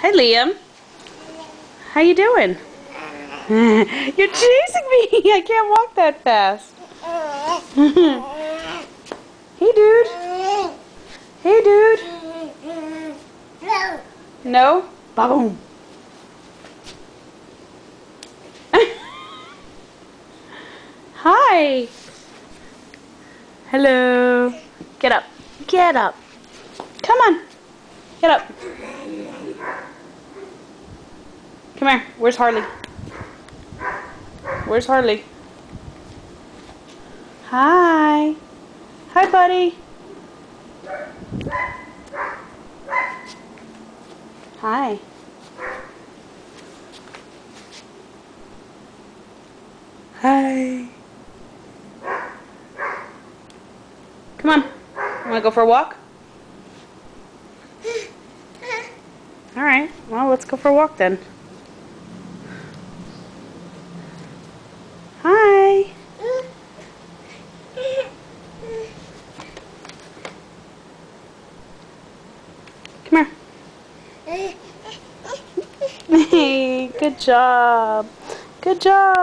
Hi, Liam. How you doing? You're chasing me. I can't walk that fast. Hey, dude. Hey, dude. No? Ba-boom. Hi. Hello. Get up. Get up. Come on. Get up. Come here. Where's Harley? Where's Harley? Hi. Hi, buddy. Hi. Hi. Come on. Want to go for a walk? Alright. Well, let's go for a walk then. Hi. Come here. Hey, good job. Good job.